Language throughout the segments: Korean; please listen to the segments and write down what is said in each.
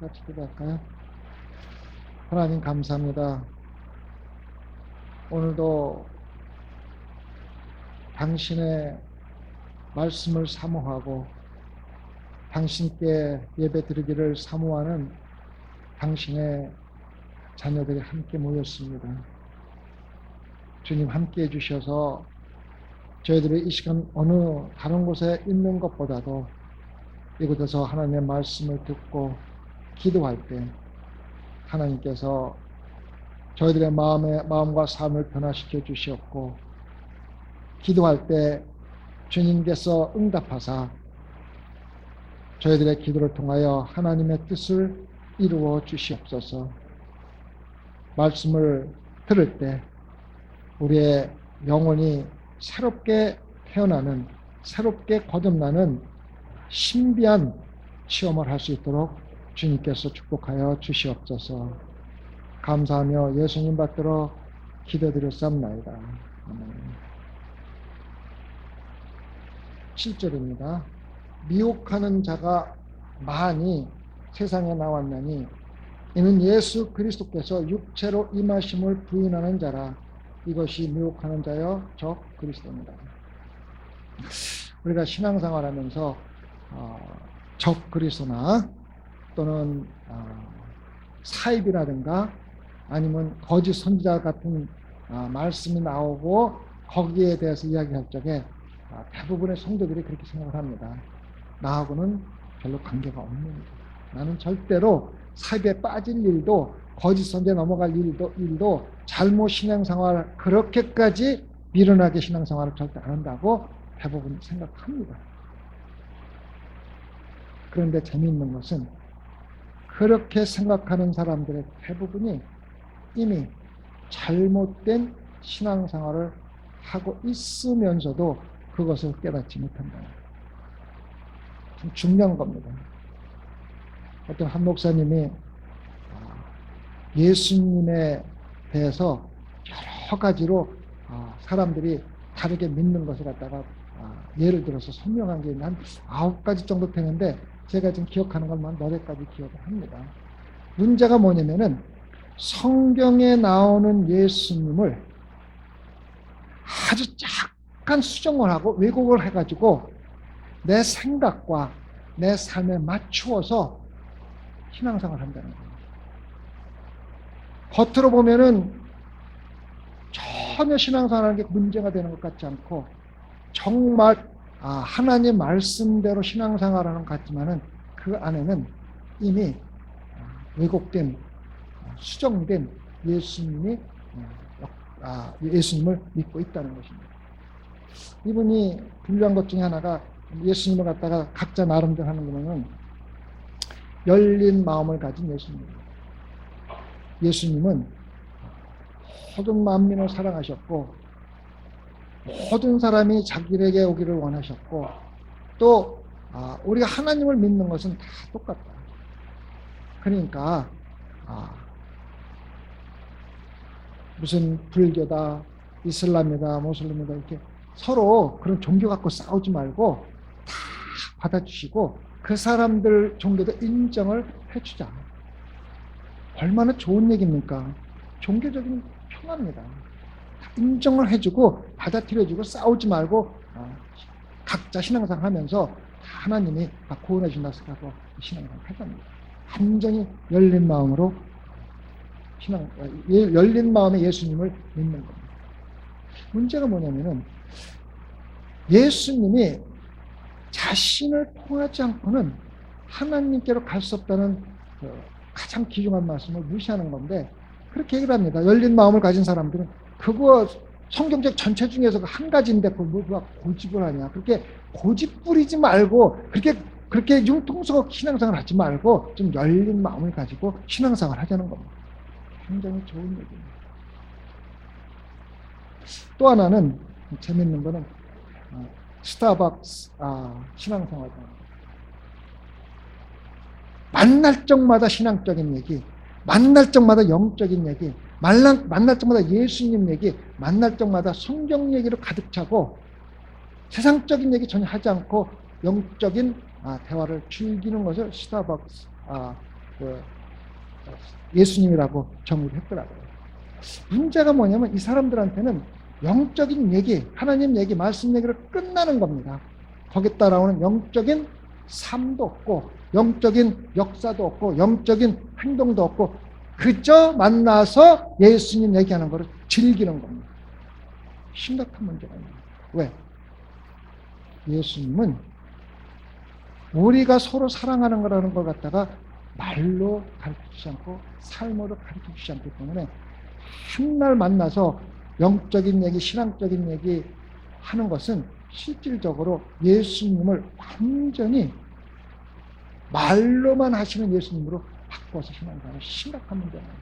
같이 기도할까요? 하나님 감사합니다. 오늘도 당신의 말씀을 사모하고 당신께 예배 드리기를 사모하는 당신의 자녀들이 함께 모였습니다. 주님 함께 해주셔서 저희들이 이 시간 어느 다른 곳에 있는 것보다도 이곳에서 하나님의 말씀을 듣고 기도할 때 하나님께서 저희들의 마음과 삶을 변화시켜 주셨고, 기도할 때 주님께서 응답하사 저희들의 기도를 통하여 하나님의 뜻을 이루어 주시옵소서. 말씀을 들을 때 우리의 영혼이 새롭게 태어나는, 새롭게 거듭나는 신비한 체험을 할 수 있도록 주님께서 축복하여 주시옵소서. 감사하며 예수님 받들어 기도드렸사옵나이다. 아멘. 7절입니다. 미혹하는 자가 많이 세상에 나왔나니 이는 예수 그리스도께서 육체로 임하심을 부인하는 자라. 이것이 미혹하는 자여 적 그리스도입니다. 우리가 신앙생활하면서 적 그리스도나 또는 사입이라든가 아니면 거짓 선지자 같은 말씀이 나오고 거기에 대해서 이야기할 적에 대부분의 성도들이 그렇게 생각을 합니다. 나하고는 별로 관계가 없는 일. 나는 절대로 사입에 빠질 일도 거짓 선지에 넘어갈 일도 잘못 신앙생활 그렇게까지 미련하게 신앙생활을 절대 안 한다고 대부분 생각합니다. 그런데 재미있는 것은 그렇게 생각하는 사람들의 대부분이 이미 잘못된 신앙생활을 하고 있으면서도 그것을 깨닫지 못한다. 좀 중요한 겁니다. 어떤 한 목사님이 예수님에 대해서 여러 가지로 사람들이 다르게 믿는 것을 갖다가 예를 들어서 설명한 게 한 9가지 정도 되는데 제가 지금 기억하는 것만 몇 가지 기억을 합니다. 문제가 뭐냐면은 성경에 나오는 예수님을 아주 약간 수정을 하고 왜곡을 해가지고 내 생각과 내 삶에 맞추어서 신앙생활을 한다는 거예요. 겉으로 보면은 전혀 신앙생활하는 게 문제가 되는 것 같지 않고 정말 하나님 말씀대로 신앙생활하는 것 같지만은 그 안에는 이미 왜곡된 수정된 예수님을 믿고 있다는 것입니다. 이분이 분류한 것 중에 하나가 예수님을 갖다가 각자 나름대로 하는 거는 열린 마음을 가진 예수님입니다. 예수님은 모든 만민을 사랑하셨고 모든 사람이 자기에게 오기를 원하셨고 또 우리가 하나님을 믿는 것은 다 똑같다. 그러니까 무슨 불교다, 이슬람이다, 모슬림이다 이렇게 서로 그런 종교 갖고 싸우지 말고 다 받아주시고 그 사람들 종교도 인정을 해주자. 얼마나 좋은 얘기입니까? 종교적인 평화입니다. 인정을 해주고 받아들여주고 싸우지 말고 각자 신앙생활 하면서 하나님이 구원해 준다 생각하고 신앙생활 하자입니다. 완전히 열린 마음으로 열린 마음에 예수님을 믿는 겁니다. 문제가 뭐냐면은 예수님이 자신을 통하지 않고는 하나님께로 갈 수 없다는 가장 귀중한 말씀을 무시하는 건데 그렇게 얘기를 합니다. 열린 마음을 가진 사람들은 그거 성경책 전체 중에서 한 가지인데 그걸 누가 고집을 하냐. 그렇게 고집 부리지 말고 그렇게 융통성 신앙생활 하지 말고 좀 열린 마음을 가지고 신앙생활 하자는 겁니다. 굉장히 좋은 얘기입니다. 또 하나는 재밌는 거는 스타벅스 신앙생활입니다. 만날 적마다 신앙적인 얘기, 만날 적마다 영적인 얘기, 만날 적마다 예수님 얘기, 만날 적마다 성경 얘기로 가득 차고 세상적인 얘기 전혀 하지 않고 영적인 대화를 즐기는 것을 스타벅스 예수님이라고 정의를 했더라고요. 문제가 뭐냐면 이 사람들한테는 영적인 얘기, 하나님 얘기, 말씀 얘기를 끝나는 겁니다. 거기에 따라오는 영적인 삶도 없고 영적인 역사도 없고 영적인 행동도 없고 그저 만나서 예수님 얘기하는 것을 즐기는 겁니다. 심각한 문제가 있는 거예요. 왜? 예수님은 우리가 서로 사랑하는 거라는 걸 갖다가 말로 가르치지 않고 삶으로 가르치지 않기 때문에 한날 만나서 영적인 얘기, 신앙적인 얘기 하는 것은 실질적으로 예수님을 완전히 말로만 하시는 예수님으로 바꿔서 신앙하는 심각한 문제입니다.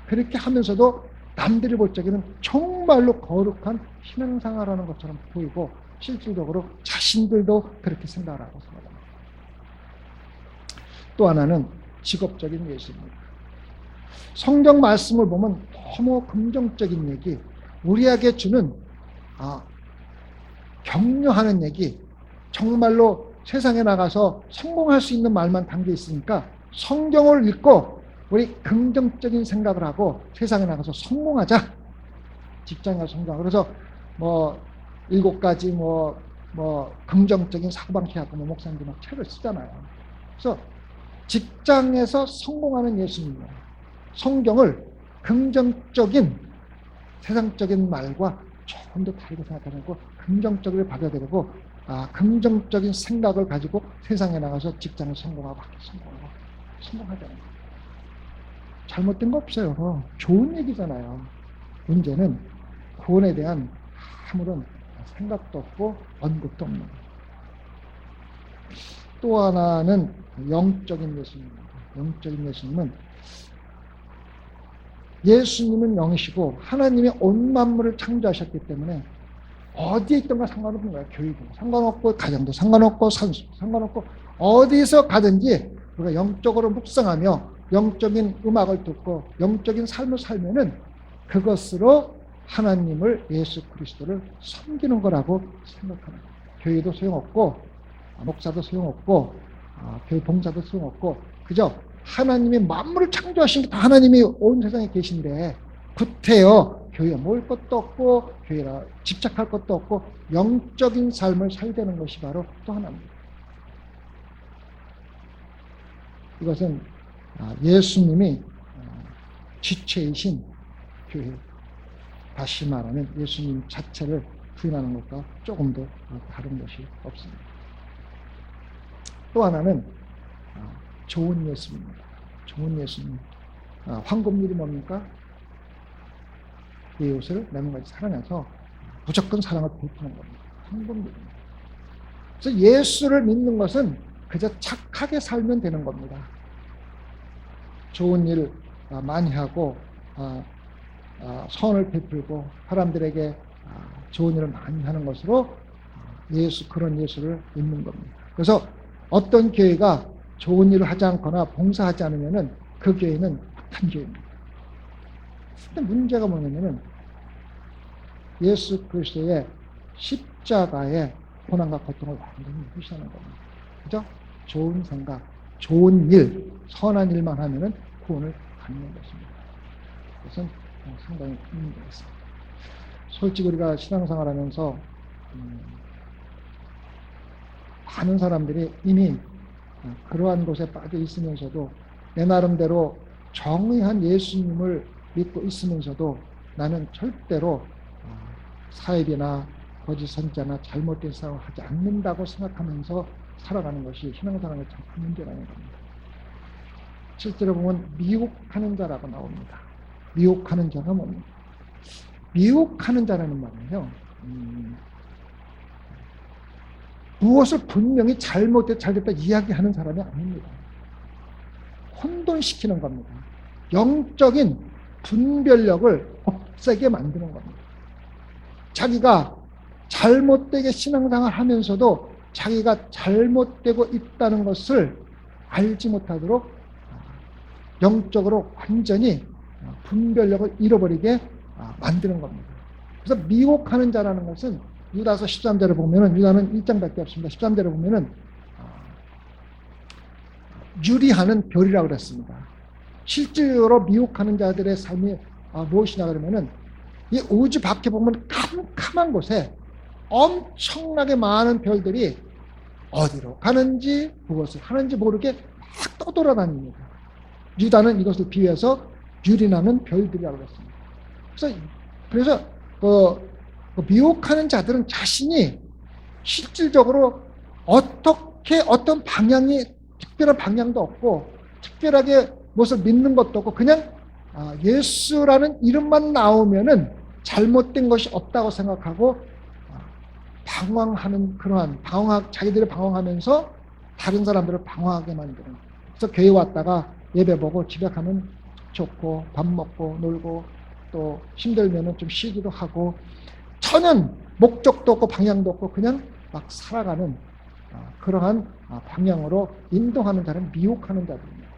그렇게 하면서도 남들이 볼 적에는 정말로 거룩한 신앙생활하는 것처럼 보이고 실질적으로 자신들도 그렇게 생각하고 생각합니다. 또 하나는 직업적인 예수입니다. 성경 말씀을 보면 너무 긍정적인 얘기, 우리에게 주는 격려하는 얘기, 정말로 세상에 나가서 성공할 수 있는 말만 담겨 있으니까 성경을 읽고 우리 긍정적인 생각을 하고 세상에 나가서 성공하자. 직장에 가서 성공하고. 그래서 7가지 긍정적인 사고방식하고 목사님들 막 책을 쓰잖아요. 그래서 직장에서 성공하는 예수님이에요. 성경을 긍정적인 세상적인 말과 조금 더 다르게 생각하고 긍정적으로 받아들이고 긍정적인 생각을 가지고 세상에 나가서 직장을 성공하고 성공하자는 거예요. 잘못된 거 없어요. 좋은 얘기잖아요. 문제는 구원에 대한 아무런 생각도 없고 언급도 없는 거예요. 또 하나는 영적인 예수님입니다. 영적인 예수님은 예수님은 영이시고 하나님이 온 만물을 창조하셨기 때문에 어디에 있던가 상관없는 거예요. 교회도 상관없고 가정도 상관없고 산수도 상관없고 어디서 가든지 우리가 영적으로 묵상하며 영적인 음악을 듣고 영적인 삶을 살면은 그것으로 하나님을 예수 그리스도를 섬기는 거라고 생각하는 거예요. 교회도 소용없고 목사도 소용없고 교회 봉사도 소용없고 그저 하나님이 만물을 창조하신 게 다 하나님이 온 세상에 계신데 구태여 교회에 모일 것도 없고 교회라 집착할 것도 없고 영적인 삶을 살되는 것이 바로 또 하나입니다. 이것은 예수님이 지체이신 교회, 다시 말하면 예수님 자체를 부인하는 것과 조금도 다른 것이 없습니다. 또 하나는 좋은 예수입니다. 좋은 예수님. 황금률이 뭡니까? 이웃을 내 몸같이 사랑해서 무조건 사랑을 베푸는 겁니다. 황금률입니다. 그래서 예수를 믿는 것은 그저 착하게 살면 되는 겁니다. 좋은 일 많이 하고 선을 베풀고 사람들에게 좋은 일을 많이 하는 것으로 그런 예수를 믿는 겁니다. 그래서 어떤 교회가 좋은 일을 하지 않거나 봉사하지 않으면 그 교회는 악한 교회입니다. 근데 문제가 뭐냐면 예수 그리스도의 십자가의 고난과 고통을 완전히 무시하는 겁니다. 그죠? 좋은 생각, 좋은 일, 선한 일만 하면 구원을 받는 것입니다. 그것은 상당히 큰 문제가 있습니다. 솔직히 우리가 신앙생활 하면서 많은 사람들이 이미 그러한 곳에 빠져 있으면서도 내 나름대로 정의한 예수님을 믿고 있으면서도 나는 절대로 사입이나 거짓 선자나 잘못된 생각을 하지 않는다고 생각하면서 살아가는 것이 신앙생활의 참 큰 문제라는 겁니다. 실제로 보면 미혹하는 자라고 나옵니다. 미혹하는 자가 뭡니까? 미혹하는 자라는 말은요, 무엇을 분명히 잘못됐다 잘됐다 이야기하는 사람이 아닙니다. 혼돈시키는 겁니다. 영적인 분별력을 없애게 만드는 겁니다. 자기가 잘못되게 신앙생활을 하면서도 자기가 잘못되고 있다는 것을 알지 못하도록 영적으로 완전히 분별력을 잃어버리게 만드는 겁니다. 그래서 미혹하는 자라는 것은 유다서 13절을 보면은 유다는 1장밖에 없습니다. 13절을 보면은 유리하는 별이라고 그랬습니다. 실제로 미혹하는 자들의 삶이 무엇이냐 그러면은 이 우주 밖에 보면 캄캄한 곳에 엄청나게 많은 별들이 어디로 가는지 무엇을 하는지 모르게 막 떠돌아다닙니다. 유다는 이것을 비유해서 유리나는 별들이라고 했습니다. 그래서 미혹하는 자들은 자신이 실질적으로 어떤 방향이 특별한 방향도 없고 특별하게 무엇을 믿는 것도 없고 그냥 예수라는 이름만 나오면은 잘못된 것이 없다고 생각하고 방황하는 그러한 자기들이 방황하면서 다른 사람들을 방황하게 만드는. 그래서 교회 왔다가 예배 보고 집에 가면 좋고 밥 먹고 놀고 또 힘들면은 좀 쉬기도 하고 전혀 목적도 없고 방향도 없고 그냥 막 살아가는 그러한 방향으로 인도하는 자는 미혹하는 자들입니다.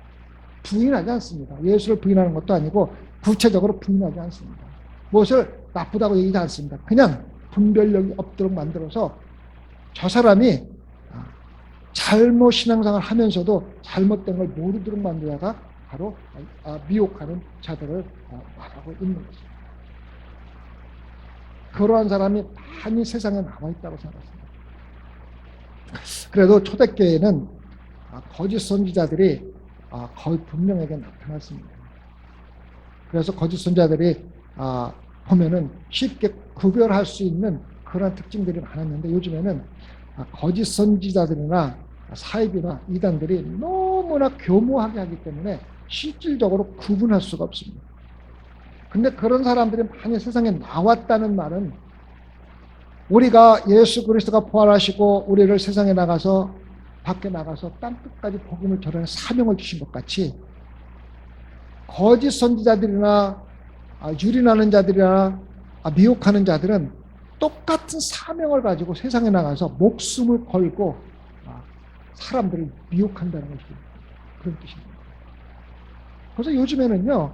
부인하지 않습니다. 예수를 부인하는 것도 아니고 구체적으로 부인하지 않습니다. 무엇을 나쁘다고 얘기하지 않습니다. 그냥 분별력이 없도록 만들어서 저 사람이 잘못 신앙생활을 하면서도 잘못된 걸 모르도록 만들다가 바로 미혹하는 자들을 말하고 있는 것입니다. 그러한 사람이 많이 세상에 나와 있다고 생각합니다. 그래도 초대교회는 거짓 선지자들이 거의 분명하게 나타났습니다. 그래서 거짓 선지자들이 보면은 쉽게 구별할 수 있는 그런 특징들이 많았는데 요즘에는 거짓 선지자들이나 사입이나 이단들이 너무나 교모하게 하기 때문에 실질적으로 구분할 수가 없습니다. 근데 그런 사람들이 많이 세상에 나왔다는 말은 우리가 예수 그리스도가 부활하시고 우리를 세상에 나가서 밖에 나가서 땅끝까지 복음을 전하는 사명을 주신 것 같이 거짓 선지자들이나 유린하는 자들이나 미혹하는 자들은 똑같은 사명을 가지고 세상에 나가서 목숨을 걸고 사람들을 미혹한다는 것이 그런 뜻입니다. 그래서 요즘에는요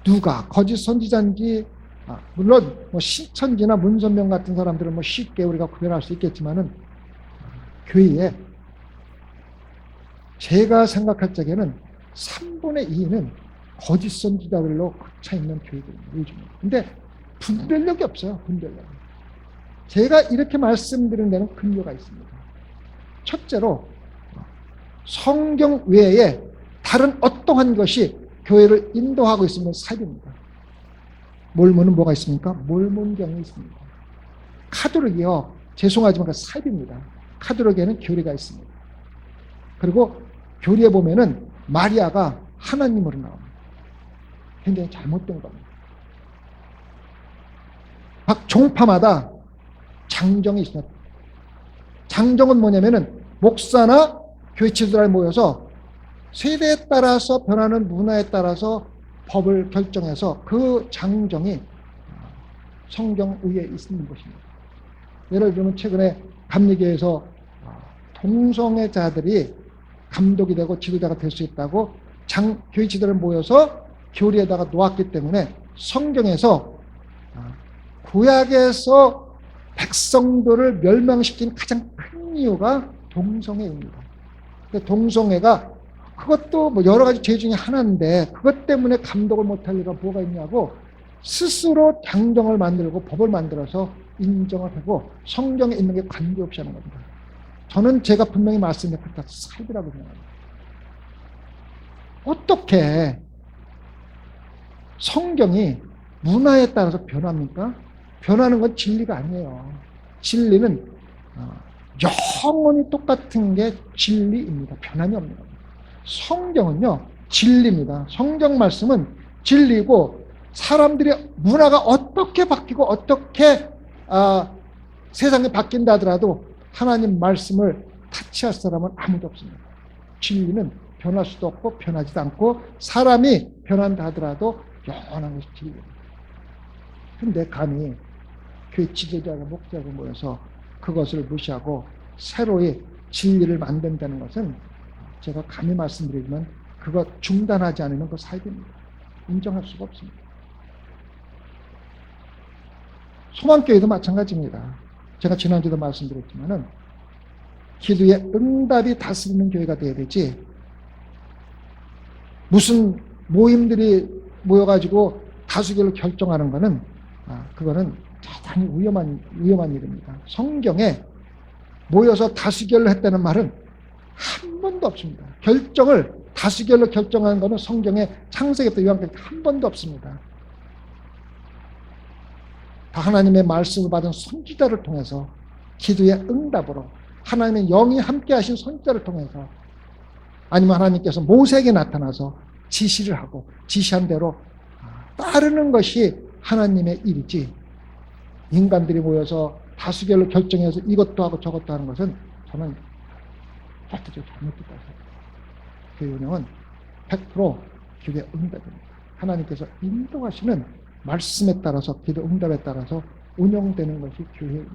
누가 거짓 선지자인지 물론 신천지나 문선명 같은 사람들은 쉽게 우리가 구별할 수 있겠지만은 교회에 제가 생각할 적에는 3분의 2는 거짓 선지자들로 차 있는 교회들입니다. 요즘에. 근데 분별력이 없어요. 분별력. 제가 이렇게 말씀드리는 데는 근거가 있습니다. 첫째로 성경 외에 다른 어떠한 것이 교회를 인도하고 있으면 사입입니다. 몰몬은 뭐가 있습니까? 몰몬경이 있습니다. 카톨릭이요. 죄송하지만 사입입니다. 카톨릭에는 교리가 있습니다. 그리고 교리에 보면은 마리아가 하나님으로 나옵니다. 굉장히 잘못된 겁니다. 각 종파마다 장정이 있습니다. 장정은 뭐냐면은 목사나 교회 지도자를 모여서 세대에 따라서 변하는 문화에 따라서 법을 결정해서 그 장정이 성경 위에 있는 것입니다. 예를 들면 최근에 감리교에서 동성애자들이 감독이 되고 지도자가 될 수 있다고 교회 지도를 모여서 교리에다가 놓았기 때문에 성경에서 구약에서 백성들을 멸망시킨 가장 큰 이유가 동성애입니다. 동성애가 그것도 여러 가지 죄 중에 하나인데 그것 때문에 감독을 못할 리가 뭐가 있냐고 스스로 장정을 만들고 법을 만들어서 인정을 하고 성경에 있는 게 관계없이 하는 겁니다. 저는 제가 분명히 말씀드린 그렇다 사입이라고 생각합니다. 어떻게 성경이 문화에 따라서 변합니까? 변하는 건 진리가 아니에요. 진리는 영원히 똑같은 게 진리입니다. 변함이 없는 겁니다. 성경은요 진리입니다. 성경 말씀은 진리고 사람들의 문화가 어떻게 바뀌고 어떻게 세상이 바뀐다 하더라도 하나님 말씀을 타치할 사람은 아무도 없습니다. 진리는 변할 수도 없고 변하지도 않고 사람이 변한다 하더라도 영원한 것이 진리입니다. 그런데 감히 교회 지도자가 목자가 모여서 그것을 무시하고 새로이 진리를 만든다는 것은 제가 감히 말씀드리지만 그것 중단하지 않으면 그 사입입니다. 인정할 수가 없습니다. 소망교회도 마찬가지입니다. 제가 지난주도 말씀드렸지만은 기도의 응답이 다스리는 교회가 되어야 되지 무슨 모임들이 모여가지고 다수결로 결정하는 거는 그거는 대단히 위험한 일입니다. 성경에 모여서 다수결로 했다는 말은 한 번도 없습니다. 결정을 다수결로 결정하는 것은 성경에 창세기부터 요한까지 한 번도 없습니다. 다 하나님의 말씀을 받은 선지자를 통해서 기도의 응답으로 하나님의 영이 함께 하신 선지자를 통해서 아니면 하나님께서 모세에게 나타나서 지시를 하고 지시한 대로 따르는 것이 하나님의 일이지, 인간들이 모여서 다수결로 결정해서 이것도 하고 저것도 하는 것은 저는 절대로 잘못됐다고 생각합니다. 교회 운영은 100% 기도의 응답입니다. 하나님께서 인도하시는 말씀에 따라서 기도 응답에 따라서 운영되는 것이 교회입니다.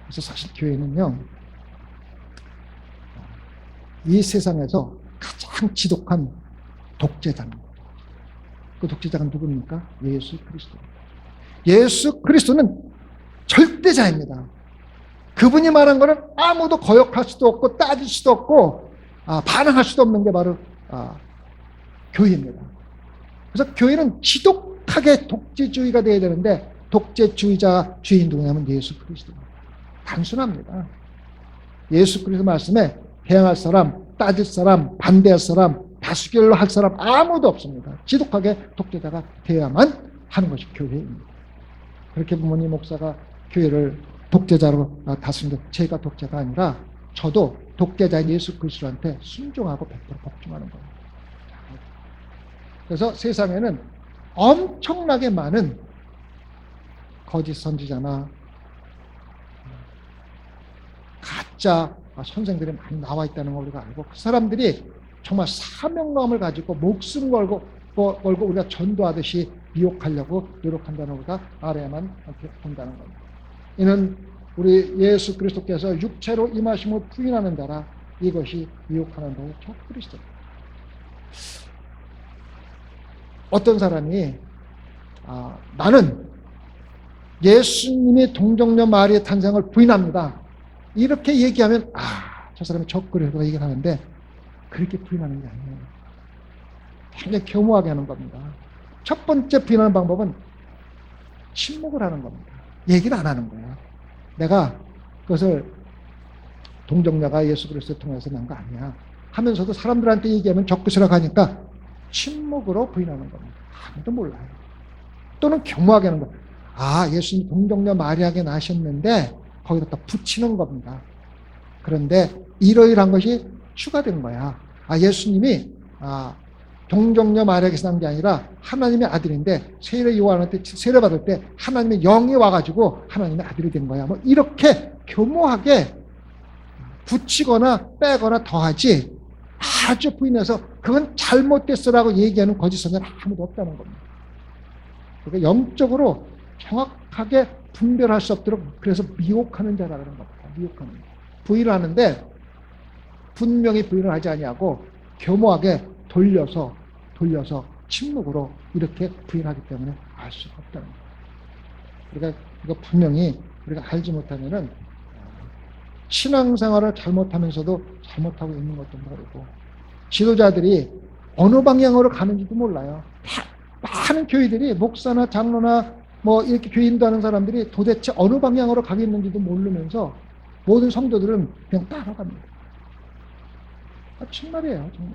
그래서 사실 교회는요, 이 세상에서 가장 지독한 독재자입니다. 그 독재자가 누굽니까? 예수 그리스도입니다. 예수 그리스도는 절대자입니다. 그분이 말한 것은 아무도 거역할 수도 없고 따질 수도 없고 반항할 수도 없는 게 바로 교회입니다. 그래서 교회는 지독하게 독재주의가 되어야 되는데 독재주의자 주인 누구냐면 예수 그리스도입니다. 단순합니다. 예수 그리스도 말씀에 대항할 사람, 따질 사람, 반대할 사람, 다수결로 할 사람 아무도 없습니다. 지독하게 독재자가 되어야만 하는 것이 교회입니다. 그렇게 부모님 목사가 교회를 독재자로 다스리는데 제가 독재가 아니라 저도 독재자인 예수 그리스도한테 순종하고 100% 복종하는 겁니다. 그래서 세상에는 엄청나게 많은 거짓 선지자나 가짜 선생들이 많이 나와 있다는 걸 우리가 알고, 그 사람들이 정말 사명감을 가지고 목숨 걸고 우리가 전도하듯이 미혹하려고 노력한다는 걸 우리가 알아야만 본다는 겁니다. 이는 우리 예수 그리스도께서 육체로 임하심을 부인하는 자라 이것이 미혹하는 자의 적그리스도입니다. 어떤 사람이 나는 예수님이 동정녀 마리의 탄생을 부인합니다, 이렇게 얘기하면 저 사람이 적그리스도가 얘기를 하는데, 그렇게 부인하는 게 아니에요. 굉장히 겸허하게 하는 겁니다. 첫 번째 부인하는 방법은 침묵을 하는 겁니다. 얘기를 안 하는 거예요. 내가 그것을 동정녀가 예수 그리스도를 통해서 난 거 아니야 하면서도 사람들한테 얘기하면 적그리스도라고 하니까 침묵으로 부인하는 겁니다. 아무도 몰라요. 또는 겸허하게 하는 거예요. 예수님 동정녀 마리아에게 나셨는데 거기다 또 붙이는 겁니다. 그런데 이러이러한 것이 추가된 거야. 예수님이 동정녀 마리아에게서 난 게 아니라 하나님의 아들인데 세례 요한한테 세례 받을 때 하나님의 영이 와가지고 하나님의 아들이 된 거야. 뭐 이렇게 교모하게 붙이거나 빼거나 더하지, 아주 부인해서 그건 잘못됐어라고 얘기하는 거짓 선자는 아무도 없다는 겁니다. 그러니까 영적으로 정확하게 분별할 수 없도록 그래서 미혹하는 자라 그런 겁니다. 미혹하는 자. 부인을 하는데 분명히 부인을 하지 아니하고 교모하게 돌려서 침묵으로 이렇게 부인하기 때문에 알 수가 없다는 거예요. 그러니까 이거 분명히 우리가 알지 못하면은 신앙생활을 잘못하면서도 잘못하고 있는 것도 모르고, 지도자들이 어느 방향으로 가는지도 몰라요. 많은 교회들이 목사나 장로나 뭐 이렇게 교회 인도하는 사람들이 도대체 어느 방향으로 가겠는지도 모르면서 모든 성도들은 그냥 따라갑니다. 정말이에요, 정말.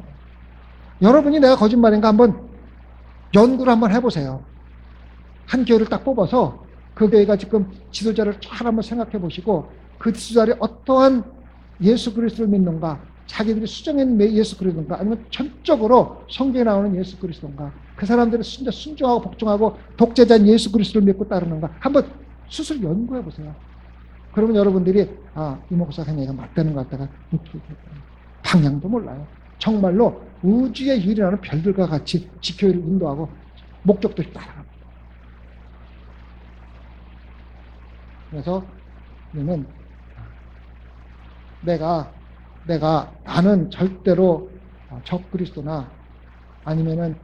여러분이 내가 거짓말인가 한번 연구를 한번 해보세요. 한 교회를 딱 뽑아서 그 교회가 지금 지도자를 잘 한번 생각해 보시고 그 지도자들이 어떠한 예수 그리스도를 믿는가, 자기들이 수정한 예수 그리스도인가, 아니면 전적으로 성경에 나오는 예수 그리스도인가, 그 사람들은 진짜 순종하고 복종하고 독재자인 예수 그리스도를 믿고 따르는가 한번 스스로 연구해 보세요. 그러면 여러분들이 이 목사가 얘기가 맞다는 것 같다가 방향도 몰라요. 정말로 우주의 유일하는 별들과 같이 지교회를 인도하고 목적도 따라갑니다. 그래서 우리는 나는 절대로 적그리스도나 아니면은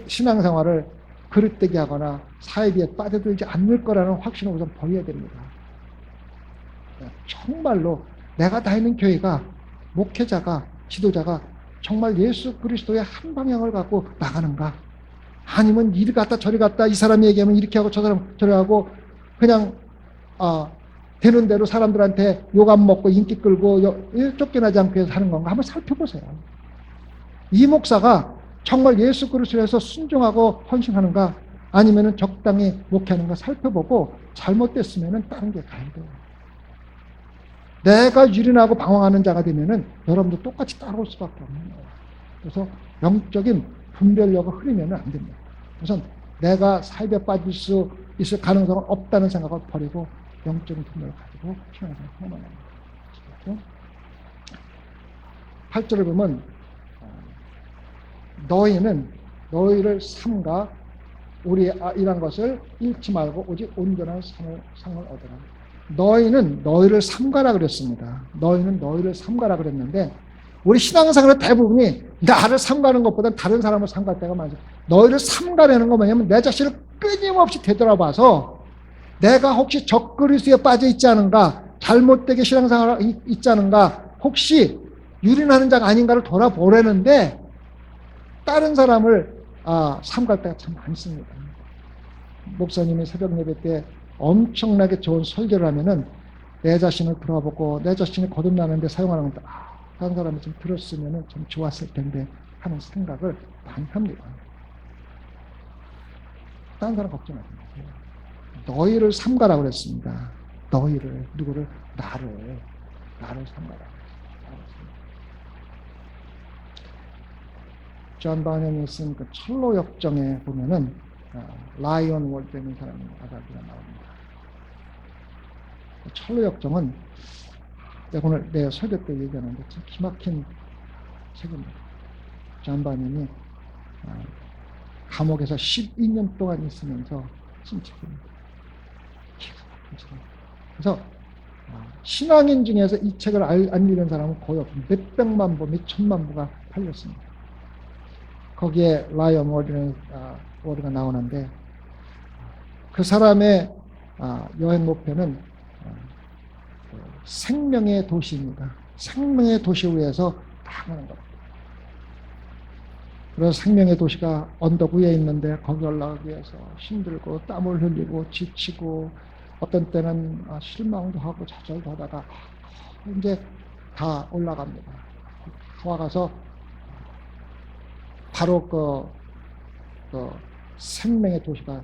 신앙생활을 그릇되게 하거나 사회비에 빠져들지 않을 거라는 확신을 우선 버려야 됩니다. 정말로 내가 다니는 교회가 목회자가 지도자가 정말 예수 그리스도의 한 방향을 갖고 나가는가? 아니면 이리 갔다 저리 갔다 이 사람이 얘기하면 이렇게 하고 저 사람 저리 하고 그냥 되는 대로 사람들한테 욕 안 먹고 인기 끌고 쫓겨나지 않고 해서 하는 건가? 한번 살펴보세요. 이 목사가 정말 예수 그리스도에서 순종하고 헌신하는가? 아니면 적당히 목회하는가 살펴보고 잘못됐으면 다른 게 가야 돼요. 내가 유린하고 방황하는 자가 되면은 여러분도 똑같이 따라올 수밖에 없는 거예요. 그래서 영적인 분별력을 흐리면 안 됩니다. 우선 내가 사입에 빠질 수 있을 가능성은 없다는 생각을 버리고 영적인 분별을 가지고 신앙생활을 하면 됩니다. 8절을 보면 너희는 너희를 삼가 우리 이런 것을 잃지 말고 오직 온전한 상을 얻어라. 너희는 너희를 삼가라 그랬습니다. 너희는 너희를 삼가라 그랬는데 우리 신앙생활의 대부분이 나를 삼가는 것보다 다른 사람을 삼갈 때가 많아요. 너희를 삼가라는 건 뭐냐면 내 자신을 끊임없이 되돌아봐서 내가 혹시 적그리스도에 빠져 있지 않은가, 잘못되게 신앙생활을 있지 않은가, 혹시 유린하는 자가 아닌가를 돌아보려는데 다른 사람을 삼갈 때가 참 많습니다. 목사님이 새벽 예배 때 엄청나게 좋은 설교를 하면은 내 자신을 돌아보고 내 자신이 거듭나는데 사용하는 건데 다른 사람이 좀 들었으면 좀 좋았을 텐데 하는 생각을 많이 합니다. 다른 사람 걱정하지 마세요. 너희를 삼가라고 그랬습니다. 너희를, 누구를? 나를 삼가라. 존 바년이 쓴 그 철로 역정에 보면은 라이언 월드라는 사람이 아다리가 나옵니다. 철로 역정은 내가 오늘 내 설교 때 얘기하는데 참 기막힌 책입니다. 존 바년이 감옥에서 12년 동안 있으면서 쓴 책입니다. 그래서 신앙인 중에서 이 책을 안 읽은 사람은 거의 없습니다. 몇백만 부, 몇천만 부가 팔렸습니다. 거기에 라이언 워드가 나오는데 그 사람의 여행 목표는 생명의 도시입니다. 생명의 도시 위에서 나가는 겁니다. 그래서 생명의 도시가 언덕 위에 있는데 거기 올라가기 위해서 힘들고 땀을 흘리고 지치고 어떤 때는 실망도 하고 좌절도 하다가 이제 다 올라갑니다. 와가서 바로 그 생명의 도시가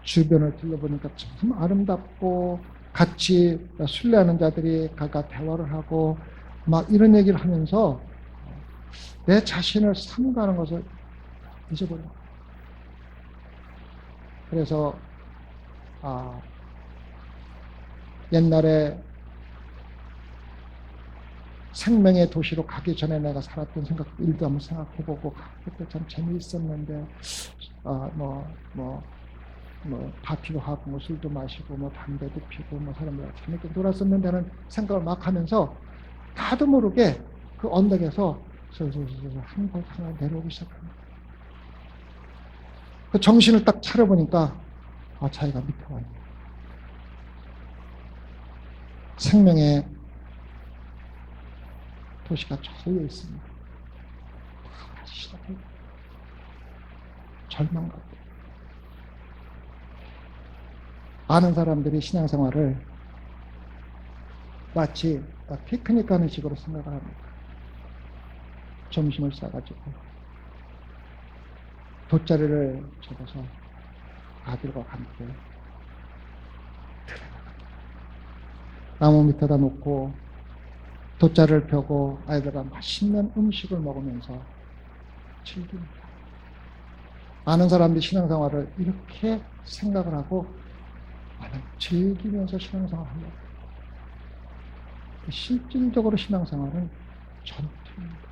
주변을 둘러보니까 참 아름답고 같이 순례하는 자들이 각각 대화를 하고 막 이런 얘기를 하면서 내 자신을 삼가는 것을 잊어버려요. 그래서 옛날에 생명의 도시로 가기 전에 내가 살았던 일도 한번 생각해보고 그때 참 재미있었는데 파티도 하고 술도 마시고 담배도 피고 사람들 재밌게 놀았었는데 하는 생각을 막 하면서 나도 모르게 그 언덕에서 한 번 하나 내려오기 시작합니다. 그 정신을 딱 차려보니까 자기가 밑에 와 있네. 생명의 도시가 저 위에 있습니다. 다시 시작해요. 절망감. 많은 사람들이 신앙생활을 마치 피크닉 가는 식으로 생각을 합니다. 점심을 싸가지고 돗자리를 접어서 아들과 함께 나무 밑에다 놓고 돗자리를 펴고 아이들과 맛있는 음식을 먹으면서 즐깁니다. 많은 사람들이 신앙생활을 이렇게 생각을 하고 즐기면서 신앙생활을 합니다. 실질적으로 신앙생활은 전투입니다.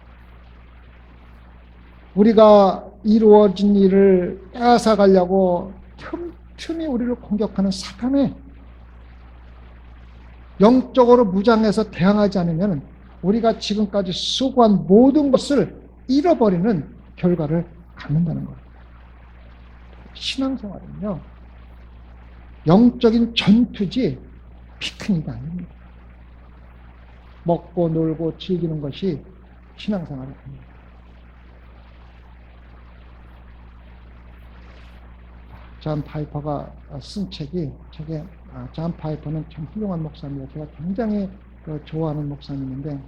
우리가 이루어진 일을 빼앗아가려고 틈틈이 우리를 공격하는 사탄에 영적으로 무장해서 대항하지 않으면 우리가 지금까지 수고한 모든 것을 잃어버리는 결과를 갖는다는 겁니다. 신앙생활은요, 영적인 전투지 피크닉이 아닙니다. 먹고 놀고 즐기는 것이 신앙생활이 됩니다. 존 파이퍼가 쓴 책이, 존 파이퍼는 참 훌륭한 목사입니다. 제가 굉장히 좋아하는 목사님인데,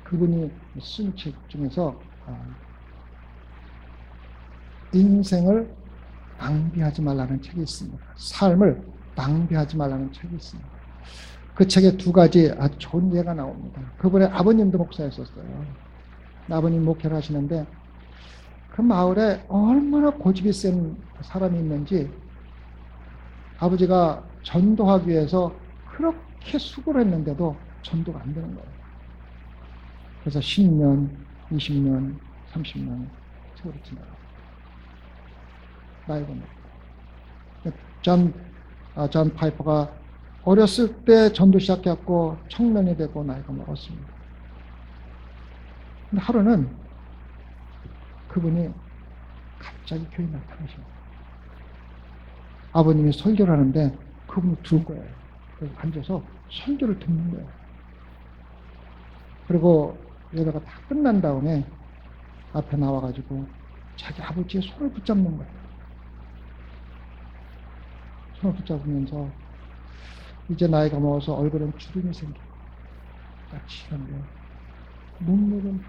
그분이 쓴 책 중에서 인생을 낭비하지 말라는 책이 있습니다. 삶을 낭비하지 말라는 책이 있습니다. 그 책에 두 가지 아주 좋은 예가 나옵니다. 그분의 아버님도 목사였었어요. 아버님 목회를 하시는데 그 마을에 얼마나 고집이 센 사람이 있는지 아버지가 전도하기 위해서 그렇게 수고를 했는데도 전도가 안 되는 거예요. 그래서 10년, 20년, 30년 세월이 지나가요. 나이가 먹고. 존 파이퍼가 어렸을 때 전도 시작했고 청년이 되고 나이가 먹었습니다. 근데 하루는 그분이 갑자기 교회에 나타나십니다. 아버님이 설교를 하는데 그분이 들 거예요. 그래서 앉아서 설교를 듣는 거예요. 그리고 예배가 다 끝난 다음에 앞에 나와가지고 자기 아버지의 손을 붙잡는 거예요. 손을 붙잡으면서 이제 나이가 먹어서 얼굴엔 주름이 생기고 까칠한데 눈물은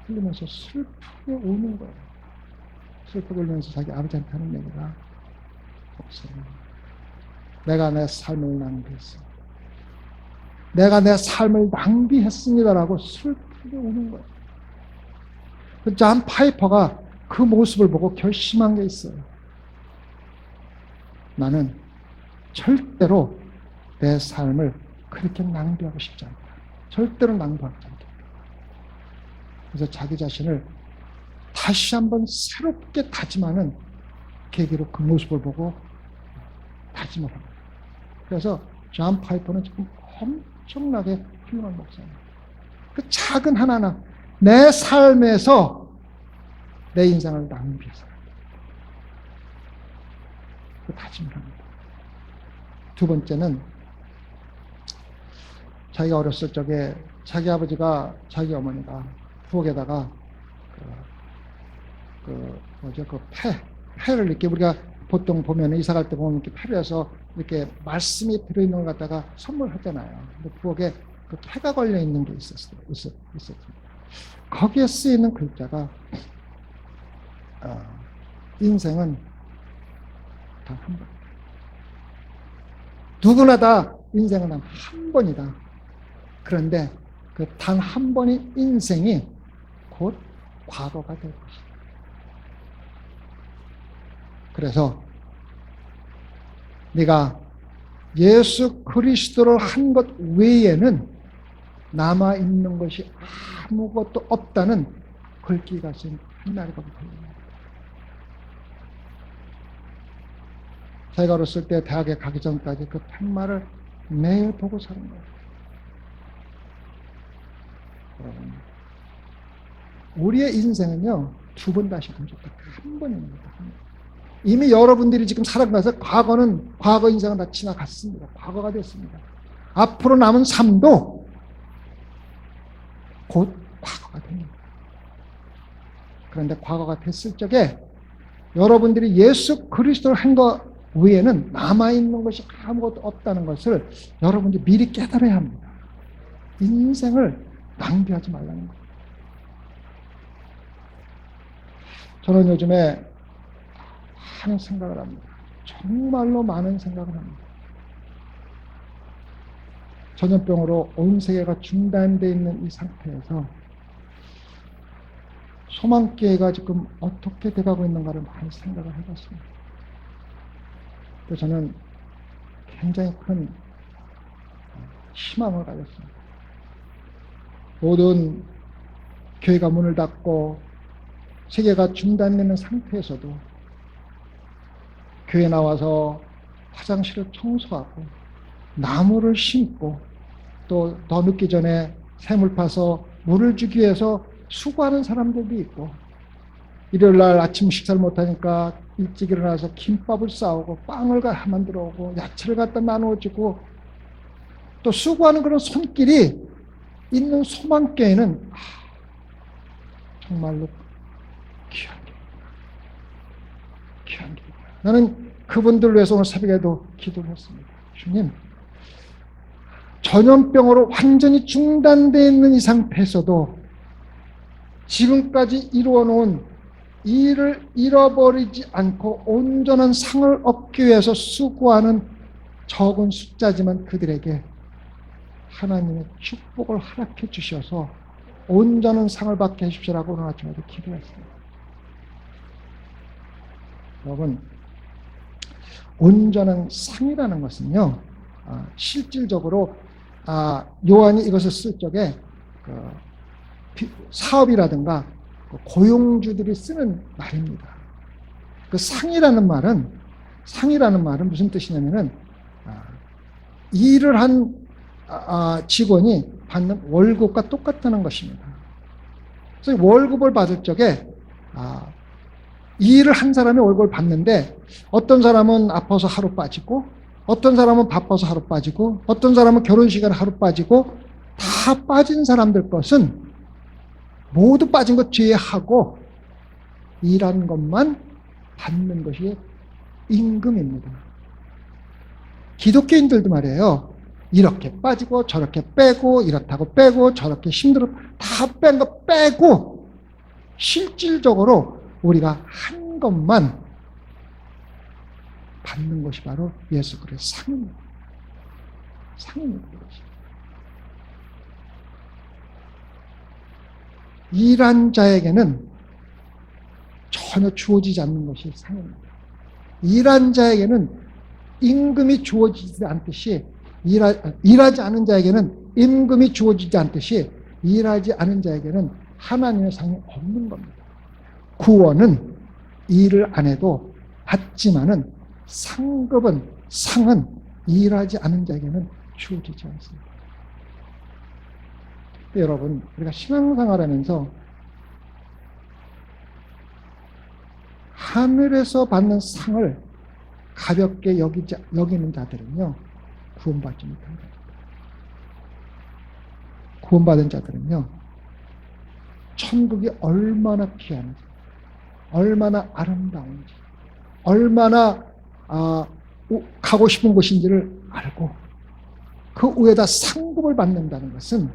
흘리면서 슬프게 우는 거예요. 슬프게 울면서 자기 아버지한테 하는 얘기가, 목사님, 내가 내 삶을 낭비했습니다. 내가 내 삶을 낭비했습니다라고 슬프게 우는 거예요. 존 파이퍼가 그 모습을 보고 결심한 게 있어요. 나는 절대로 내 삶을 그렇게 낭비하고 싶지 않다. 절대로 낭비하지 않겠다. 그래서 자기 자신을 다시 한번 새롭게 다짐하는 계기로 그 모습을 보고 다짐을 합니다. 그래서 존 파이퍼는 지금 엄청나게 훌륭한 목사입니다. 그 작은 하나는 내 삶에서 내 인생을 낭비해서 그 다짐을 합니다. 두 번째는 자기가 어렸을 적에 자기 아버지가, 자기 어머니가 부엌에다가 패를 이렇게 우리가 보통 보면 이사 갈 때 보면 이렇게 패를 해서 이렇게 말씀이 들어있는 걸 갖다가 선물하잖아요. 근데 부엌에 그 패가 걸려 있는 게 있었습니다. 거기에 쓰이는 글자가 인생은 단 한 번. 누구나 다 인생은 단 한 번이다. 그런데 그 단 한 번의 인생이 곧 과거가 될 것이다. 그래서 네가 예수 그리스도를 한 것 외에는 남아있는 것이 아무것도 없다는 글귀가 쓴 팻말이 거기 걸립니다. 자기가 어렸을 때 대학에 가기 전까지 그 팻말을 매일 보고 사는 거예요. 여러분, 우리의 인생은요, 두 번 다시 감췄다. 한 번입니다. 이미 여러분들이 지금 살아가서 과거 인생은 다 지나갔습니다. 과거가 됐습니다. 앞으로 남은 삶도 곧 과거가 됩니다. 그런데 과거가 됐을 적에 여러분들이 예수 그리스도를 한 것 외에는 남아있는 것이 아무것도 없다는 것을 여러분들이 미리 깨달아야 합니다. 인생을 낭비하지 말라는 거예요. 저는 요즘에 많은 생각을 합니다. 정말로 많은 생각을 합니다. 전염병으로 온 세계가 중단되어 있는 이 상태에서 소망교회가 지금 어떻게 돼가고 있는가를 많이 생각을 해봤습니다. 그래서 저는 굉장히 큰 희망을 가졌습니다. 모든 교회가 문을 닫고 세계가 중단되는 상태에서도 교회 나와서 화장실을 청소하고 나무를 심고 또 더 늦기 전에 샘을 파서 물을 주기 위해서 수고하는 사람들도 있고, 일요일날 아침 식사를 못하니까 일찍 일어나서 김밥을 싸오고 빵을 만들어 오고 야채를 갖다 나누어 주고 또 수고하는 그런 손길이 있는 소망교회는 정말로 귀한 길입니다. 나는 그분들 위해서 오늘 새벽에도 기도를 했습니다. 주님, 전염병으로 완전히 중단되어 있는 이 상태에서도 지금까지 이루어놓은 일을 잃어버리지 않고 온전한 상을 얻기 위해서 수고하는 적은 숫자지만 그들에게 하나님의 축복을 허락해 주셔서 온전한 상을 받게 해주시라고 오늘 아침에도 기도했습니다. 여러분, 온전한 상이라는 것은요, 실질적으로 요한이 이것을 쓸 적에 사업이라든가 고용주들이 쓰는 말입니다. 그 상이라는 말은 무슨 뜻이냐면은 일을 한 직원이 받는 월급과 똑같다는 것입니다. 그래서 월급을 받을 적에 일을 한 사람이 월급을 받는데 어떤 사람은 아파서 하루 빠지고 어떤 사람은 바빠서 하루 빠지고 어떤 사람은 결혼식에 하루 빠지고 다 빠진 사람들 것은 모두 빠진 것 뒤에 하고 일한 것만 받는 것이 임금입니다. 기독교인들도 말이에요. 이렇게 빠지고 저렇게 빼고 이렇다고 빼고 저렇게 힘들어 다 뺀 거 빼고 실질적으로 우리가 한 것만 받는 것이 바로 예수 그리스도의 상입니다. 상입니다. 일한 자에게는 전혀 주어지지 않는 것이 상입니다. 일한 자에게는 임금이 주어지지 않듯이 일하지 않은 자에게는 임금이 주어지지 않듯이 일하지 않은 자에게는 하나님의 상이 없는 겁니다. 구원은 일을 안 해도 받지만은 상은 일하지 않은 자에게는 주어지지 않습니다. 여러분, 우리가 신앙생활 하면서 하늘에서 받는 상을 가볍게 여기는 자들은요, 구원받지 못한 자입니다. 구원받은 자들은요, 천국이 얼마나 귀한지, 얼마나 아름다운지, 얼마나 가고 싶은 곳인지를 알고 그 위에다 상급을 받는다는 것은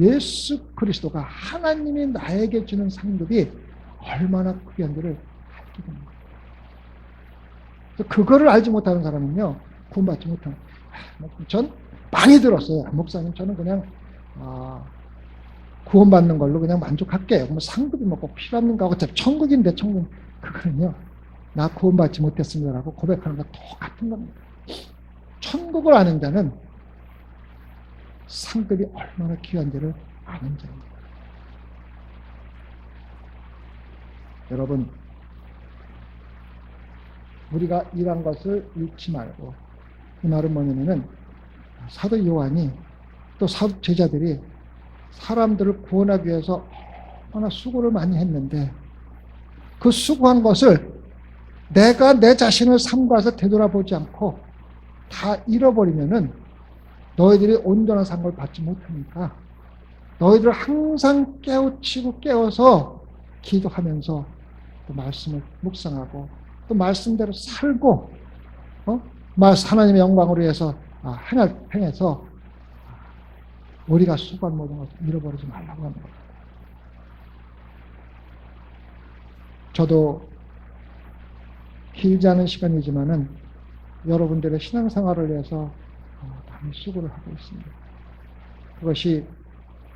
예수 그리스도가 하나님이 나에게 주는 상급이 얼마나 귀한지를 알게 됩니다. 그거를 알지 못하는 사람은요, 구원받지 못하는. 전 많이 들었어요. 목사님, 저는 그냥 구원받는 걸로 그냥 만족할게요. 그럼 상급이 뭐 꼭 필요합니까? 어차피 천국인데 천국. 그거는요, 나 구원받지 못했습니다라고 고백하는 거 똑같은 겁니다. 천국을 아는 자는 상급이 얼마나 귀한지를 아는 자입니다. 여러분, 우리가 일한 것을 잃지 말고, 이 말은 뭐냐면은 사도 요한이 또 사도 제자들이 사람들을 구원하기 위해서 얼마나 수고를 많이 했는데 그 수고한 것을 내가 내 자신을 삼가서 되돌아보지 않고 다 잃어버리면은 너희들이 온전한 상을 받지 못하니까 너희들 항상 깨워서 기도하면서 또 말씀을 묵상하고 또 말씀대로 살고 하나님의 영광을 위해서 행해서 우리가 수고한 모든 것을 잃어버리지 말라고 하는 겁니다. 저도 길지 않은 시간이지만은 여러분들의 신앙생활을 위해서 많이 수고를 하고 있습니다. 그것이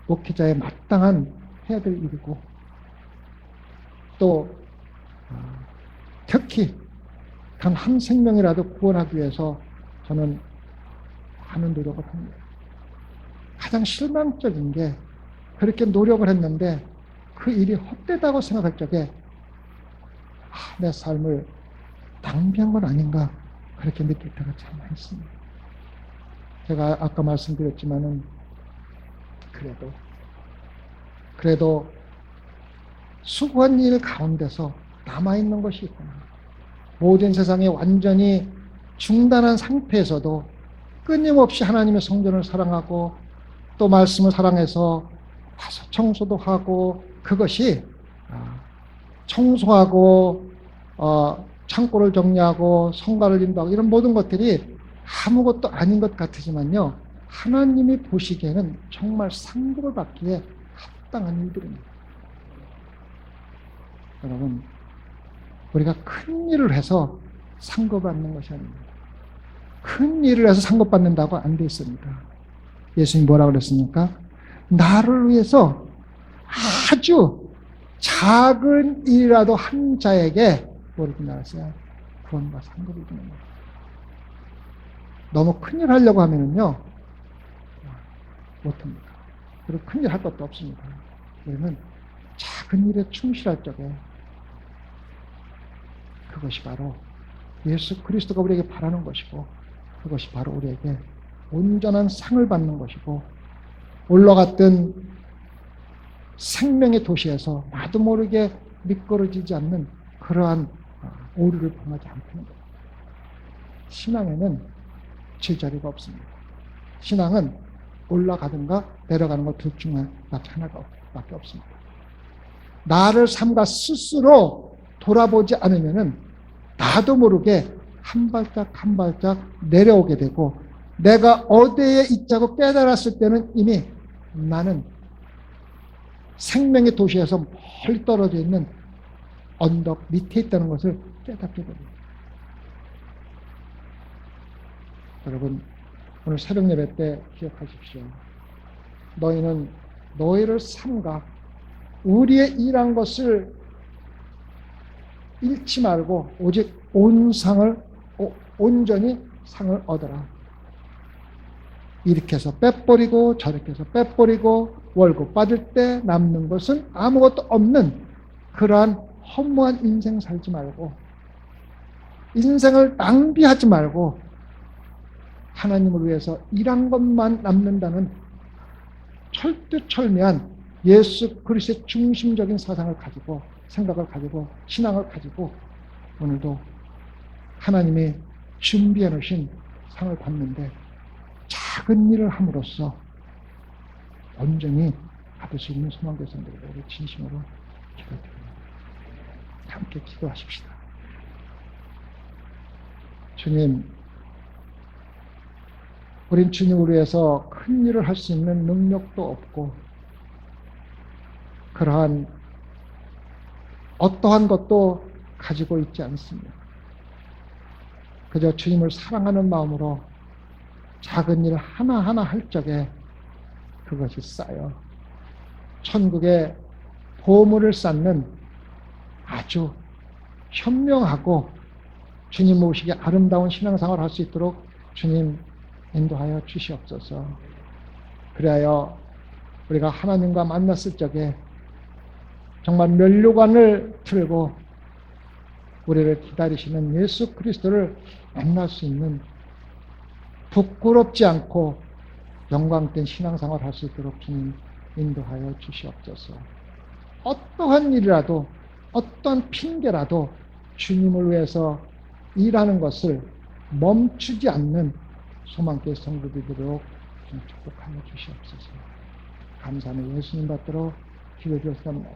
목회자의 마땅한 해야 될 일이고 또 특히 단 한 생명이라도 구원하기 위해서 저는 많은 노력을 합니다. 가장 실망적인 게 그렇게 노력을 했는데 그 일이 헛되다고 생각할 적에 내 삶을 낭비한 건 아닌가 그렇게 느낄 때가 참 많습니다. 제가 아까 말씀드렸지만은 그래도 수고한 일 가운데서 남아있는 것이 있구나. 모든 세상이 완전히 중단한 상태에서도 끊임없이 하나님의 성전을 사랑하고 또 말씀을 사랑해서 와서 청소도 하고, 그것이 청소하고 창고를 정리하고 성가를 인도하고 이런 모든 것들이 아무것도 아닌 것 같으지만요, 하나님이 보시기에는 정말 상급을 받기에 합당한 일들입니다. 여러분, 우리가 큰 일을 해서 상급받는 것이 아닙니다. 큰 일을 해서 상급받는다고 안 돼 있습니다. 예수님이 뭐라고 그랬습니까? 나를 위해서 아주 작은 일이라도 한 자에게 뭐를 나왔어요? 구원과 상급을 주는 거예요. 너무 큰일 하려고 하면은요, 못합니다. 그리고 큰일 할 것도 없습니다. 우리는 작은 일에 충실할 적에 그것이 바로 예수 그리스도가 우리에게 바라는 것이고, 그것이 바로 우리에게 온전한 상을 받는 것이고, 올라갔던 생명의 도시에서 나도 모르게 미끄러지지 않는 그러한 오류를 범하지 않는 것. 신앙에는 제자리가 없습니다. 신앙은 올라가든가 내려가는 것 둘 중에 하나밖에 없습니다. 나를 삼가 스스로 돌아보지 않으면은 나도 모르게 한 발짝 한 발짝 내려오게 되고, 내가 어디에 있자고 깨달았을 때는 이미 나는 생명의 도시에서 멀리 떨어져 있는 언덕 밑에 있다는 것을 깨닫게 됩니다. 여러분, 오늘 새벽 예배 때 기억하십시오. 너희는 너희를 삼가 우리의 일한 것을 잃지 말고 오직 온전히 상을 얻어라. 이렇게 해서 빼버리고 저렇게 해서 빼버리고 월급 받을 때 남는 것은 아무것도 없는 그러한 허무한 인생 살지 말고, 인생을 낭비하지 말고 하나님을 위해서 일한 것만 남는다는 철두철미한 예수 그리스도의 중심적인 사상을 가지고, 생각을 가지고, 신앙을 가지고 오늘도 하나님이 준비해 놓으신 상을 받는데 작은 일을 함으로써 온전히 받을 수 있는 소망 대상들에게 우리 진심으로 기도드립니다. 함께 기도하십시다. 주님, 우린 주님을 위해서 큰 일을 할 수 있는 능력도 없고, 그러한 어떠한 것도 가지고 있지 않습니다. 그저 주님을 사랑하는 마음으로 작은 일 하나하나 할 적에 그것이 쌓여 천국의 보물을 쌓는 아주 현명하고 주님 모시기 아름다운 신앙생활을 할 수 있도록 주님 인도하여 주시옵소서. 그래야 우리가 하나님과 만났을 적에 정말 면류관을 틀고 우리를 기다리시는 예수 그리스도를 만날 수 있는 부끄럽지 않고 영광된 신앙생활을 할 수 있도록 주님 인도하여 주시옵소서. 어떠한 일이라도, 어떤 핑계라도 주님을 위해서 일하는 것을 멈추지 않는 소망교회 성도들이 되도록 축복하여 주시옵소서. 감사하며 예수님 받들어 기도드렸습니다.